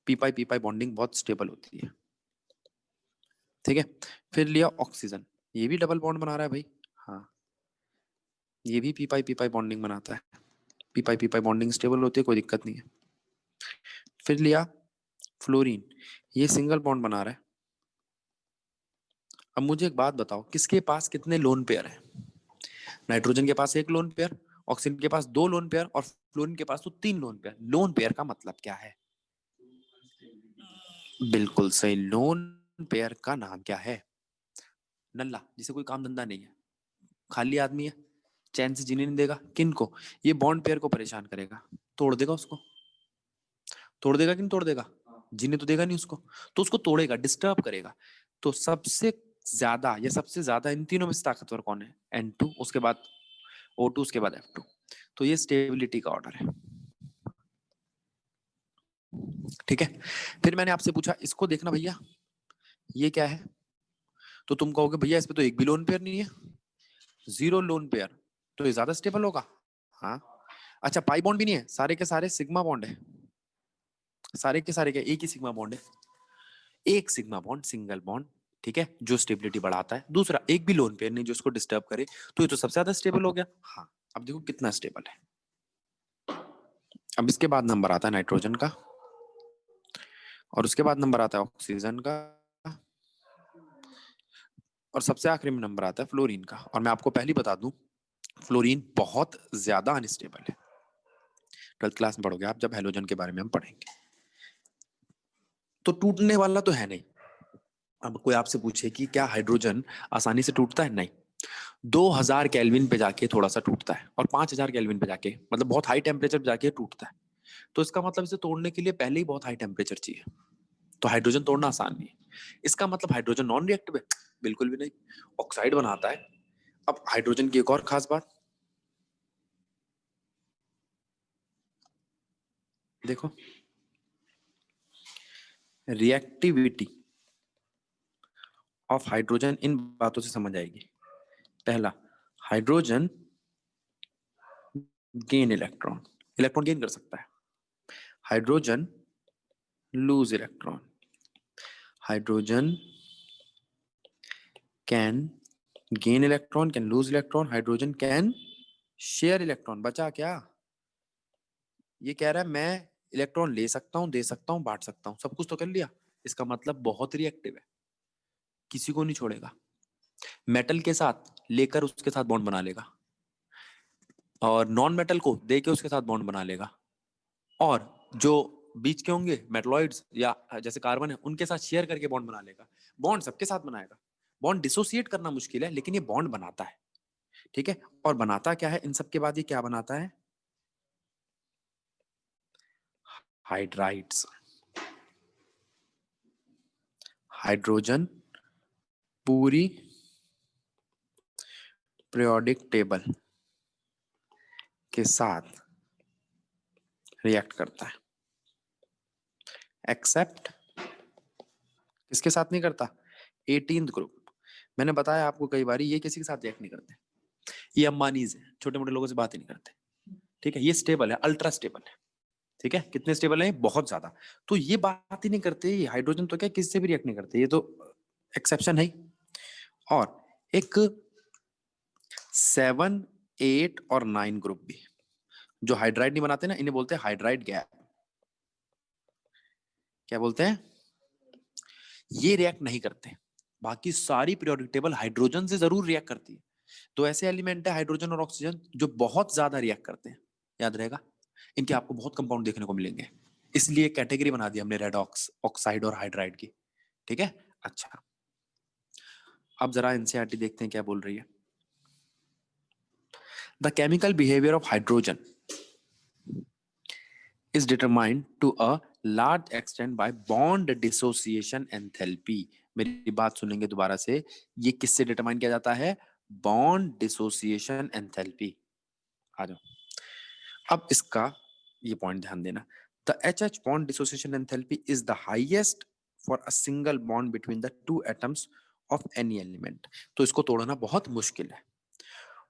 Speaker 1: P pi bonding बहुत स्टेबल होती है, ठीक है। फिर लिया ऑक्सीजन, ये भी डबल बॉन्ड बना रहा है भाई। हाँ, ये भी पी पाई बॉन्डिंग बनाता है। पी पाई बॉन्डिंग स्टेबल होती है, कोई दिक्कत नहीं है। फिर लिया फ्लोरीन, ये सिंगल बॉन्ड बना रहा है। अब मुझे एक बात बताओ, किसके पास कितने लोन पेयर है? नाइट्रोजन के पास 1 लोन पेयर, ऑक्सीजन के पास 2 लोन पेयर और फ्लोरीन के पास तो 3 लोन पेयर। लोन पेयर का मतलब क्या है? बिल्कुल सही, लोन पेयर का नाम क्या है? नल्ला, जिसे कोई काम धंधा नहीं है, खाली आदमी है, चैन से जीने नहीं देगा। किन को? ये बॉन्ड पेयर को परेशान करेगा, तोड़ देगा उसको। तोड़ देगा कि नहीं तोड़ देगा? जीने तो देगा नहीं उसको, तो उसको तोड़ेगा, डिस्टर्ब करेगा। तो सबसे ज्यादा, या सबसे ज्यादा इन तीनों में से ताकतवर कौन है? N2, उसके बाद O2, उसके बाद F2। तो ये स्टेबिलिटी का ऑर्डर है, ठीक है। फिर मैंने आपसे पूछा इसको देखना भैया, ये क्या है? तो तुम कहोगे भैया इस पे तो एक भी लोन पेयर नहीं है, 0 लोन पेयर, तो ये ज्यादा स्टेबल होगा। हाँ, अच्छा, पाई बॉन्ड भी नहीं है, सारे के सारे सिग्मा बॉन्ड है। सारे के सारे क्या एक ही सिग्मा बॉन्ड है? एक सिग्मा बॉन्ड, सिंगल बॉन्ड, ठीक है, जो स्टेबिलिटी बढ़ाता है। दूसरा, एक भी लोन पेयर नहीं जो उसको डिस्टर्ब करे, तो ये तो सबसे ज्यादा स्टेबल हो गया। हाँ, अब देखो कितना स्टेबल है। अब इसके बाद नंबर आता है नाइट्रोजन का, और उसके बाद नंबर आता है ऑक्सीजन का, और सबसे आखिरी में नंबर आता है फ्लोरीन का। और मैं आपको पहले बता दूं, फ्लोरीन बहुत ज्यादा अनस्टेबल है। 12th क्लास में पढ़ोगे आप, जब हेलोजन के बारे में हम पढ़ेंगे। तो टूटने वाला तो है नहीं। अब कोई आपसे पूछे कि क्या हाइड्रोजन आसानी से टूटता है? नहीं। 2000 केल्विन पे जाके थोड़ा सा टूटता है, और 5000 केल्विन पे जाके, मतलब बहुत हाई टेम्परेचर पे जाके टूटता है। तो इसका मतलब इसे तोड़ने के लिए पहले ही बहुत हाई टेम्परेचर चाहिए। तो हाइड्रोजन तोड़ना आसान नहीं है। इसका मतलब हाइड्रोजन नॉन रिएक्टिव है? बिल्कुल भी नहीं, ऑक्साइड बनाता है। अब हाइड्रोजन की एक और खास बात देखो, रिएक्टिविटी ऑफ हाइड्रोजन इन बातों से समझ आएगी। पहला, hydrogen gain electron, electron gain कर सकता है। Hydrogen loose electron, hydrogen can gain electron, can lose electron, hydrogen can share electron. बचा क्या? ये कह रहा है मैं इलेक्ट्रॉन ले सकता हूं, दे सकता हूं, बांट सकता हूं, सब कुछ तो कर लिया। इसका मतलब बहुत रिएक्टिव है। किसी को नहीं छोड़ेगा, मेटल के साथ लेकर उसके साथ बॉन्ड बना लेगा, और नॉन मेटल को दे के उसके साथ बॉन्ड बना लेगा, और जो बीच के होंगे मेटलॉइड्स या जैसे कार्बन है उनके साथ शेयर करके बॉन्ड बना लेगा। बॉन्ड सबके साथ बनाएगा। बॉन्ड डिसोसिएट करना मुश्किल है, लेकिन ये बॉन्ड बनाता है, ठीक है। और बनाता क्या है इन सब के बाद, ये क्या बनाता है, हाइड्राइड्स, हाइड्रोजन पूरी पीरियोडिक टेबल के साथ रिएक्ट करता है, एक्सेप्ट किसके साथ नहीं करता, 18th ग्रुप। मैंने बताया आपको कई बार, ये किसी के साथ रिएक्ट नहीं करते, ये अंबानीज है, छोटे मोटे लोगों से बात ही नहीं करते, ठीक है। ये स्टेबल है, अल्ट्रा स्टेबल है, ठीक है। कितने स्टेबल है, बहुत ज्यादा। तो ये बात ही नहीं करते, ये हाइड्रोजन तो क्या किससे भी रिएक्ट नहीं करते, ये तो एक्सेप्शन है। और एक 7, 8 और 9 ग्रुप भी जो हाइड्राइड नहीं बनाते ना, इन्हें बोलते हैं हाइड्राइड गैप। क्या बोलते हैं, ये रिएक्ट नहीं करते। बाकी सारी पीरियोडिक टेबल हाइड्रोजन से जरूर रिएक्ट करती है। तो ऐसे एलिमेंट है हाइड्रोजन और ऑक्सीजन जो बहुत ज्यादा रिएक्ट करते हैं, याद रहेगा। इनके आपको बहुत कंपाउंड देखने को मिलेंगे, इसलिए कैटेगरी बना दी हमने रेडॉक्स, ऑक्साइड और हाइड्राइड की, ठीक है। अच्छा, अब जरा एनसीईआरटी देखते हैं क्या बोल रही है। The chemical behaviour of hydrogen is determined to a large extent by bond dissociation enthalpy। मेरी बात सुनेंगे दोबारा से, ये किससे डिटरमाइन किया जाता है, बॉन्ड डिसोसिएशन एंथैल्पी। आ जाओ, अब इसका ये पॉइंट ध्यान देना। The HH bond dissociation enthalpy is the highest for a single bond between the two atoms of any element। तो इसको तोड़ना बहुत मुश्किल है।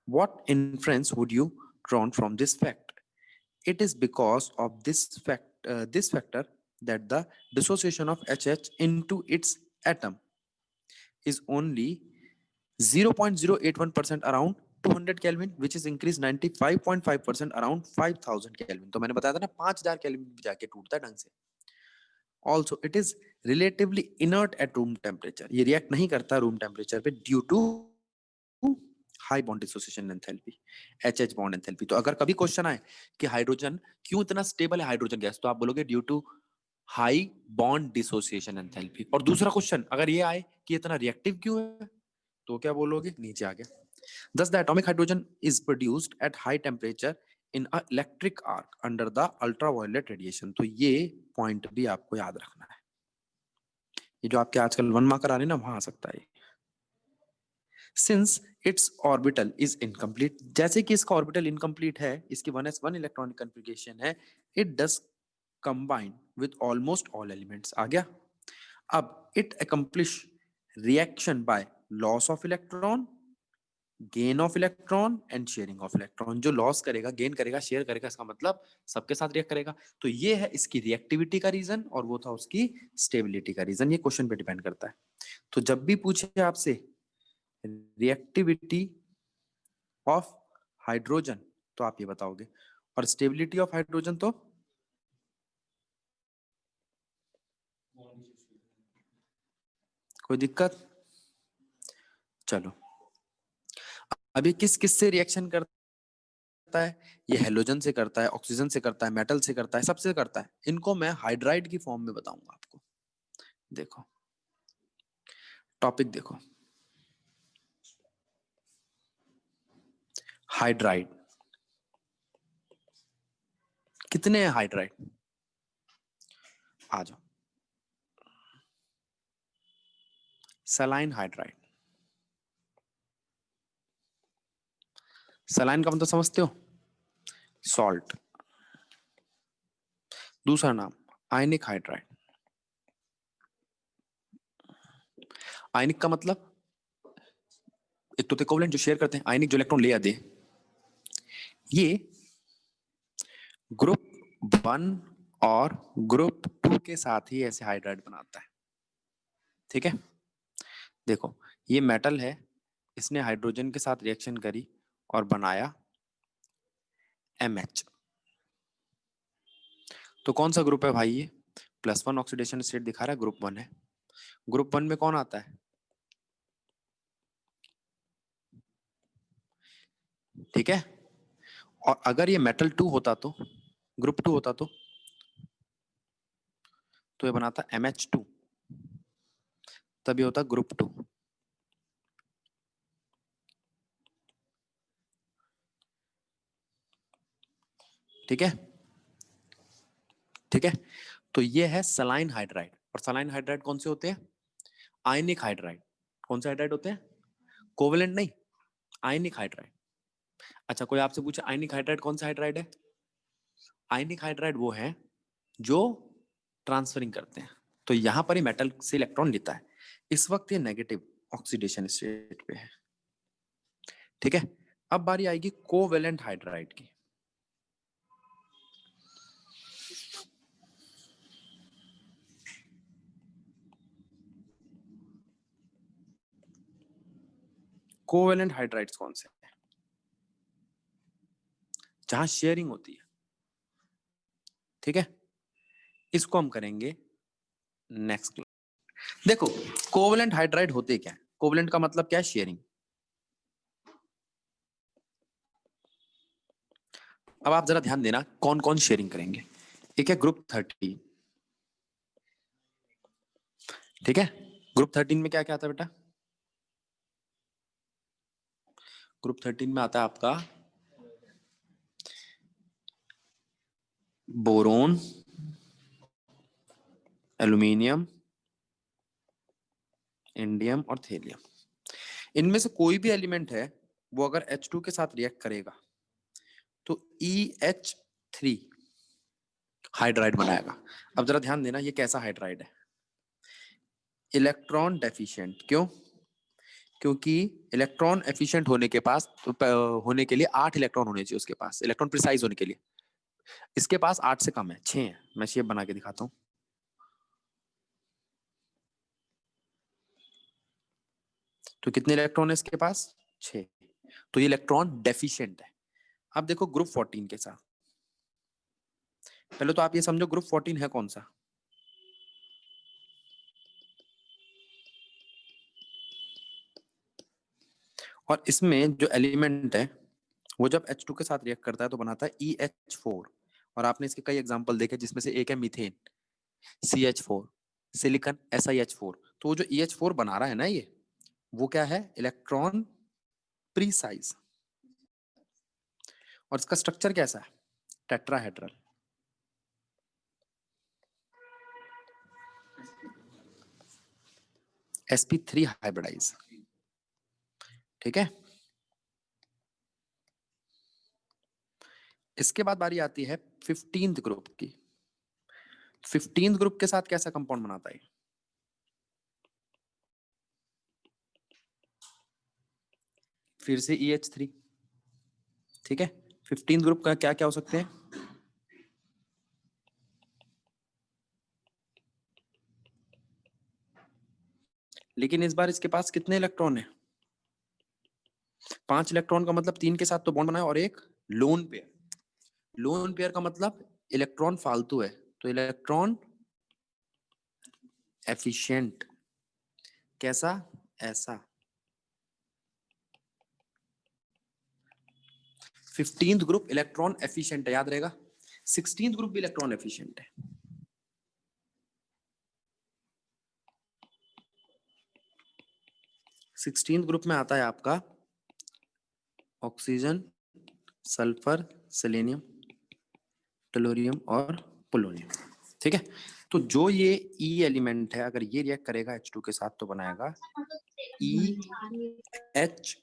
Speaker 1: What inference would you drawn from this fact? It is because of this factor that the dissociation of HH into its atom is only 0.081% around 200 Kelvin, which is increased 95.5% around 5000 Kelvin। तो मैंने बताया था ना 5000 केल्विन जाके टूटता है ढंग से। Also, it is relatively inert at room temperature। ये रिएक्ट नहीं करता रूम टेम्परेचर पे due to high bond dissociation enthalpy, H H bond enthalpy. तो अगर कभी क्वेश्चन आए कि हाइड्रोजन क्यों इतना स्टेबल है हाइड्रोजन गैस, तो आप बोलोगे due to high bond dissociation enthalpy. और दूसरा क्वेश्चन अगर ये आए कि इतना रिएक्टिव क्यों है, तो क्या बोलोगे, नीचे आ गया। Thus, the atomic hydrogen is produced at high temperature in a electric arc under the ultraviolet radiation। तो ये पॉइंट भी आपको याद रखना है। ये जो आपके आजकल 1 मार्कर आ रहे हैं ना, वहां आ सकता है। Since its orbital is incomplete, जैसे कि इसका ऑर्बिटल इनकम्प्लीट है, इसकी 1s1 इलेक्ट्रॉनिक कन्फिगरेशन है, it does combine with almost all elements। आ गया। अब it accomplish reaction by loss of electron, gain of electron and sharing of electron. जो लॉस करेगा, गेन करेगा, शेयर करेगा, इसका मतलब सबके साथ रिएक्ट करेगा। तो ये है इसकी रिएक्टिविटी का रीजन, और वो था उसकी स्टेबिलिटी का रीजन। ये क्वेश्चन पे डिपेंड करता है। तो जब भी पूछे आपसे रिएक्टिविटी ऑफ हाइड्रोजन, तो आप ये बताओगे, और स्टेबिलिटी ऑफ हाइड्रोजन तो कोई दिक्कत। चलो, अब ये किस किस से रिएक्शन करता है, ये हेलोजन से करता है, ऑक्सीजन से करता है, मेटल से करता है, सबसे करता है। इनको मैं हाइड्राइड की फॉर्म में बताऊंगा आपको। देखो टॉपिक देखो, हाइड्राइड कितने हैं हाइड्राइड, आ जाओ। सलाइन हाइड्राइड, सलाइन का मतलब समझते हो, सॉल्ट। दूसरा नाम आयनिक हाइड्राइड। आयनिक का मतलब एक तो कोवलेंट जो शेयर करते हैं, आयनिक जो इलेक्ट्रॉन ले आते हैं। ये ग्रुप 1 और ग्रुप 2 के साथ ही ऐसे हाइड्राइड बनाता है, ठीक है। देखो ये मेटल है, इसने हाइड्रोजन के साथ रिएक्शन करी और बनाया MH। तो कौन सा ग्रुप है भाई, ये +1 ऑक्सीडेशन स्टेट दिखा रहा है, ग्रुप 1 है। ग्रुप 1 में कौन आता है, ठीक है। और अगर ये मेटल 2 होता तो, ग्रुप 2 होता तो ये बनाता MH2, तभी होता ग्रुप 2। ठीक है, ठीक है। तो ये है सलाइन हाइड्राइड। और सलाइन हाइड्राइड कौन से होते हैं? आयनिक हाइड्राइड। कौन से हाइड्राइड होते हैं? कोवेलेंट नहीं, आयनिक हाइड्राइड। अच्छा, कोई आपसे पूछे आयनिक हाइड्राइड कौन सा हाइड्राइड है? आयनिक हाइड्राइड वो है जो ट्रांसफरिंग करते हैं। तो यहां पर ही मेटल से इलेक्ट्रॉन लेता है। इस वक्त ये नेगेटिव ऑक्सीडेशन स्टेट पे है। ठीक है। अब बारी आएगी कोवेलेंट हाइड्राइड की। कोवेलेंट हाइड्राइड्स कौन से हैं? जहां शेयरिंग होती है। ठीक है, इसको हम करेंगे नेक्स्ट क्लास। देखो, कोवेलेंट हाइड्राइड होते क्या है? कोवेलेंट का मतलब क्या है? शेयरिंग। अब आप जरा ध्यान देना कौन कौन शेयरिंग करेंगे। एक है ग्रुप 13। ठीक है, ग्रुप 13 में क्या क्या आता है बेटा? ग्रुप 13 में आता है आपका बोरोन, एल्यूमिनियम, इंडियम और थेलियम। इनमें से कोई भी एलिमेंट है वो अगर H2 के साथ रिएक्ट करेगा तो EH3 हाइड्राइड बनाएगा। अब जरा ध्यान देना, ये कैसा हाइड्राइड है? Electron deficient. क्यों? क्योंकि इलेक्ट्रॉन एफिशिएंट होने के पास होने के लिए 8 इलेक्ट्रॉन होने चाहिए उसके पास, इलेक्ट्रॉन प्रिसाइज होने के लिए। इसके पास 8 से कम है, 6 है। मैं शेप बना के दिखाता हूं। तो कितने इलेक्ट्रॉन है इसके पास? 6। तो ये इलेक्ट्रॉन डेफिशिएंट है। अब देखो ग्रुप 14 के साथ। पहले तो आप ये समझो ग्रुप 14 है कौन सा। और इसमें जो एलिमेंट है वो जब H2 के साथ रिएक्ट करता है तो बनाता है EH4। और आपने इसके कई एग्जांपल देखे, जिसमें से एक है मीथेन, CH4, सिलिकॉन, SiH4। तो वो जो EH4 बना रहा है ना, ये वो क्या है? Electron precise. और इसका स्ट्रक्चर कैसा है? टेट्राहेड्रल। sp3 hybridize. ठीक है। इसके बाद बारी आती है 15th ग्रुप की। 15th ग्रुप के साथ कैसा कंपाउंड बनाता है? फिर से EH3। ठीक है, 15th ग्रुप का क्या क्या हो सकते हैं? लेकिन इस बार इसके पास कितने इलेक्ट्रॉन है? 5 इलेक्ट्रॉन का मतलब 3 के साथ तो बॉन्ड बनाया और एक लोन पेयर। लोन पेयर का मतलब इलेक्ट्रॉन फालतू है, तो इलेक्ट्रॉन एफिशिएंट। कैसा? ऐसा। 15th ग्रुप इलेक्ट्रॉन एफिशिएंट है, याद रहेगा। 16th ग्रुप भी इलेक्ट्रॉन एफिशिएंट है। सिक्सटीन ग्रुप में आता है आपका ऑक्सीजन, सल्फर, सेलेनियम, टेलोरियम और पोलोनियम। ठीक है। तो जो ये ई एलिमेंट है, अगर ये रिएक्ट करेगा H2 के साथ तो बनाएगा EH2।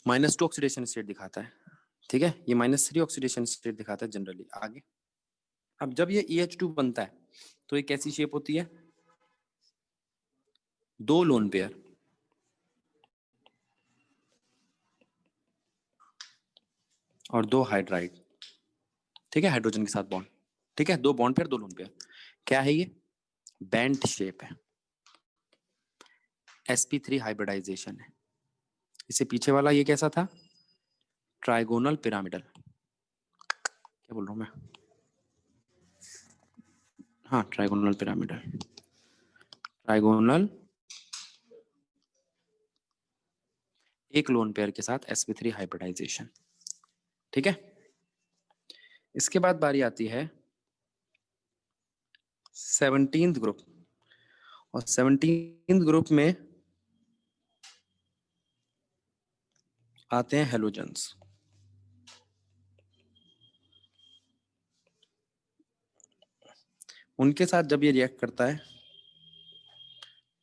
Speaker 1: -2 ऑक्सीडेशन स्टेट दिखाता है। ठीक है, ये -3 ऑक्सीडेशन स्टेट दिखाता है जनरली। आगे, अब जब ये EH2 बनता है तो ये कैसी शेप होती है? 2 लोन पेयर और 2 हाइड्राइड। ठीक है, हाइड्रोजन के साथ बॉन्ड। ठीक है, 2 बॉन्ड पेयर 2 लोन पेयर। क्या है ये? बैंड शेप है, sp3 हाइब्रिडाइजेशन है। इससे पीछे वाला ये कैसा था? Trigonal pyramidal. क्या बोल रहा हूँ मैं? हाँ, ट्राइगोनल पिरामिडल। ट्राइगोनल एक लोन पेयर के साथ sp3 हाइब्रिडाइजेशन। ठीक है, इसके बाद बारी आती है 17th ग्रुप, और 17th ग्रुप में आते हैं हेलोजेंस। उनके साथ जब ये रिएक्ट करता है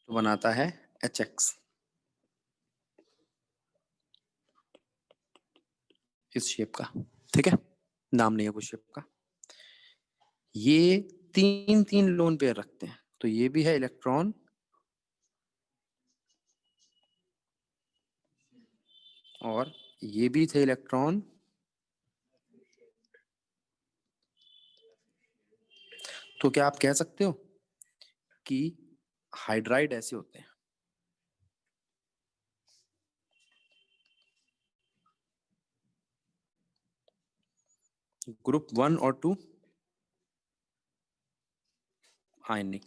Speaker 1: तो बनाता है HX, इस शेप का। ठीक है, नाम नहीं है वो शेप का। ये तीन तीन लोन पेयर रखते हैं, तो ये भी है इलेक्ट्रॉन और ये भी थे इलेक्ट्रॉन। तो क्या आप कह सकते हो कि हाइड्राइड ऐसे होते हैं? ग्रुप 1 और 2 ionic,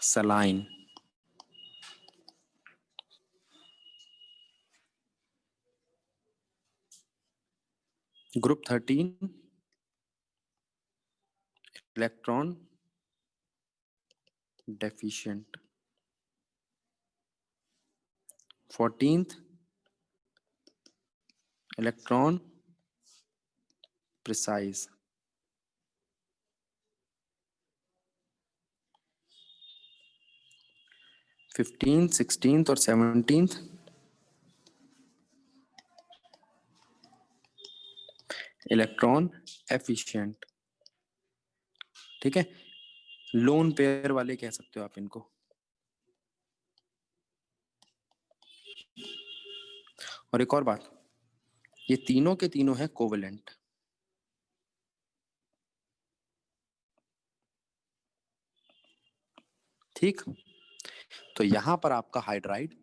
Speaker 1: saline. Group 13 electron deficient. 14th electron precise. 15th 16th और 17th इलेक्ट्रॉन एफिशिएंट। ठीक है, लोन पेयर वाले कह सकते हो आप इनको। और एक और बात, ये तीनों के तीनों है कोवेलेंट। ठीक, तो यहां पर आपका हाइड्राइड